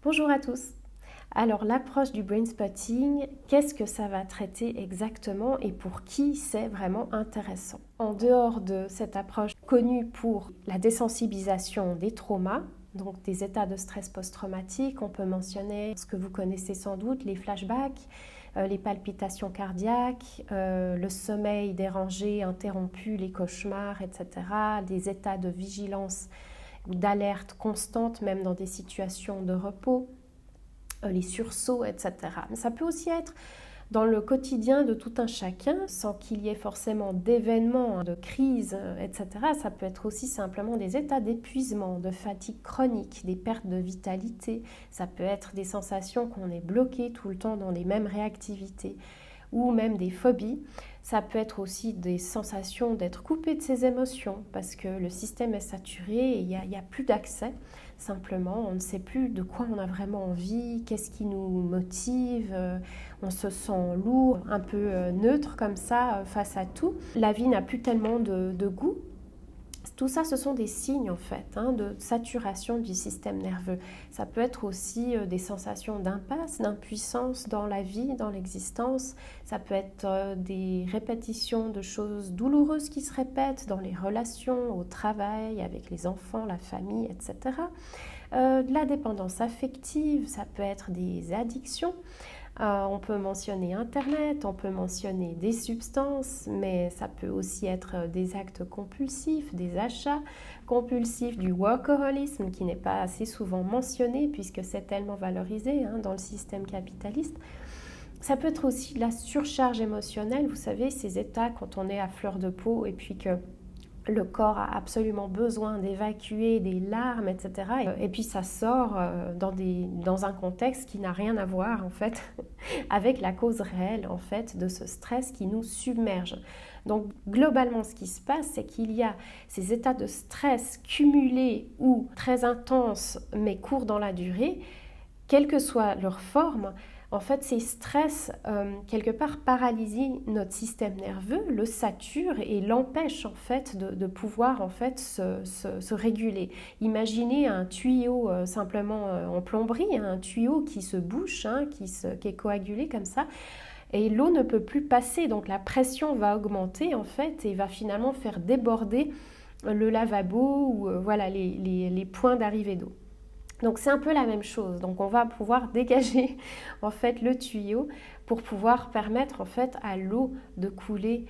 Bonjour à tous. Alors l'approche du brain spotting, qu'est-ce que ça va traiter exactement et pour qui c'est vraiment intéressant? En dehors de cette approche connue pour la désensibilisation des traumas, donc des états de stress post-traumatique, on peut mentionner ce que vous connaissez sans doute, les flashbacks, les palpitations cardiaques, le sommeil dérangé, interrompu, les cauchemars, etc., des états de vigilance ou d'alerte constante, même dans des situations de repos, les sursauts, etc. Mais ça peut aussi être dans le quotidien de tout un chacun, sans qu'il y ait forcément d'événements, de crises, etc. Ça peut être aussi simplement des états d'épuisement, de fatigue chronique, des pertes de vitalité. Ça peut être des sensations qu'on est bloqué tout le temps dans les mêmes réactivités ou même des phobies. Ça peut être aussi des sensations d'être coupé de ses émotions parce que le système est saturé et il n'y a plus d'accès. Simplement, on ne sait plus de quoi on a vraiment envie, qu'est-ce qui nous motive, on se sent lourd, un peu neutre comme ça face à tout. La vie n'a plus tellement de goût. Tout ça, ce sont des signes en fait de saturation du système nerveux. Ça peut être aussi des sensations d'impasse, d'impuissance dans la vie, dans l'existence. Ça peut être des répétitions de choses douloureuses qui se répètent dans les relations, au travail, avec les enfants, la famille, etc. De la dépendance affective, ça peut être des addictions. On peut mentionner Internet, on peut mentionner des substances, mais ça peut aussi être des actes compulsifs, des achats compulsifs, du workaholisme qui n'est pas assez souvent mentionné puisque c'est tellement valorisé dans le système capitaliste. Ça peut être aussi de la surcharge émotionnelle, vous savez, ces états quand on est à fleur de peau et puis que le corps a absolument besoin d'évacuer des larmes, etc. Et puis ça sort dans un contexte qui n'a rien à voir en fait avec la cause réelle en fait de ce stress qui nous submerge. Donc globalement ce qui se passe c'est qu'il y a ces états de stress cumulés ou très intenses mais courts dans la durée, quelle que soit leur forme. En fait, ces stress, quelque part, paralysent notre système nerveux, le sature et l'empêche en fait de pouvoir en fait se réguler. Imaginez un tuyau simplement en plomberie, un tuyau qui se bouche, qui est coagulé comme ça, et l'eau ne peut plus passer, donc la pression va augmenter en fait et va finalement faire déborder le lavabo ou voilà les points d'arrivée d'eau. Donc c'est un peu la même chose. Donc on va pouvoir dégager en fait le tuyau pour pouvoir permettre en fait à l'eau de couler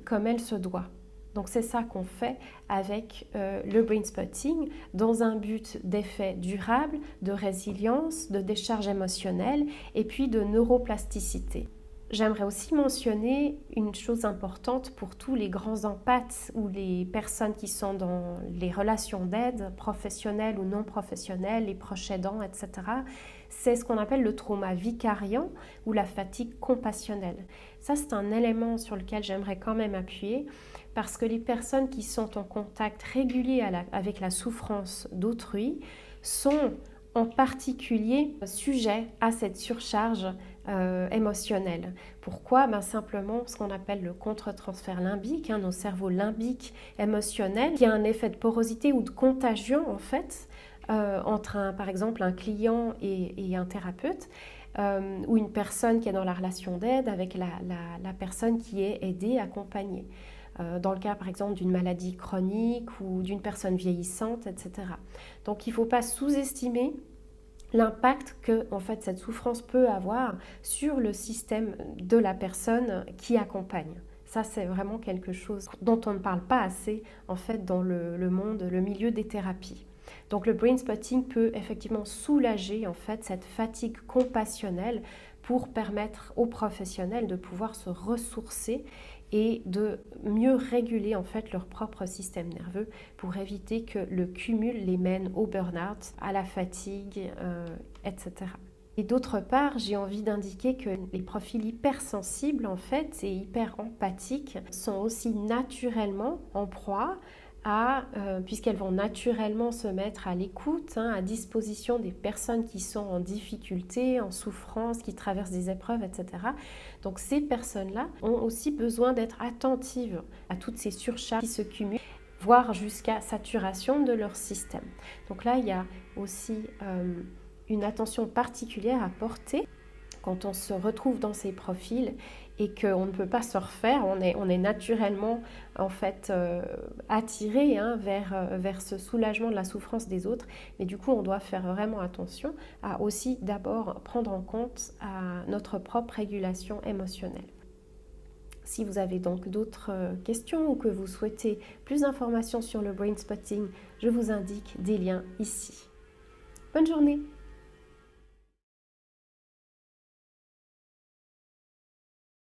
comme elle se doit. Donc c'est ça qu'on fait avec le brain spotting dans un but d'effet durable, de résilience, de décharge émotionnelle et puis de neuroplasticité. J'aimerais aussi mentionner une chose importante pour tous les grands empathes ou les personnes qui sont dans les relations d'aide, professionnelles ou non professionnelles, les proches aidants, etc. C'est ce qu'on appelle le trauma vicariant ou la fatigue compassionnelle. Ça, c'est un élément sur lequel j'aimerais quand même appuyer parce que les personnes qui sont en contact régulier avec la souffrance d'autrui sont en particulier sujet à cette surcharge émotionnelle. Pourquoi ? Simplement ce qu'on appelle le contre-transfert limbique, nos cerveaux limbiques émotionnels, qui a un effet de porosité ou de contagion en fait entre par exemple un client et un thérapeute. Ou une personne qui est dans la relation d'aide avec la personne qui est aidée, accompagnée. Dans le cas par exemple d'une maladie chronique ou d'une personne vieillissante, etc. Donc il ne faut pas sous-estimer l'impact que en fait, cette souffrance peut avoir sur le système de la personne qui accompagne. Ça, c'est vraiment quelque chose dont on ne parle pas assez en fait, dans le monde, le milieu des thérapies. Donc le brain spotting peut effectivement soulager en fait, cette fatigue compassionnelle pour permettre aux professionnels de pouvoir se ressourcer et de mieux réguler en fait leur propre système nerveux pour éviter que le cumul les mène au burn-out, à la fatigue, etc. Et d'autre part, j'ai envie d'indiquer que les profils hypersensibles en fait et hyper empathiques sont aussi naturellement en proie puisqu'elles vont naturellement se mettre à l'écoute, à disposition des personnes qui sont en difficulté, en souffrance, qui traversent des épreuves, etc. Donc ces personnes-là ont aussi besoin d'être attentives à toutes ces surcharges qui se cumulent, voire jusqu'à saturation de leur système. Donc là, il y a aussi une attention particulière à porter quand on se retrouve dans ces profils et qu'on ne peut pas se refaire, on est naturellement en fait attiré vers ce soulagement de la souffrance des autres, mais du coup on doit faire vraiment attention à aussi d'abord prendre en compte à notre propre régulation émotionnelle. Si vous avez donc d'autres questions ou que vous souhaitez plus d'informations sur le brain spotting, je vous indique des liens ici. Bonne journée!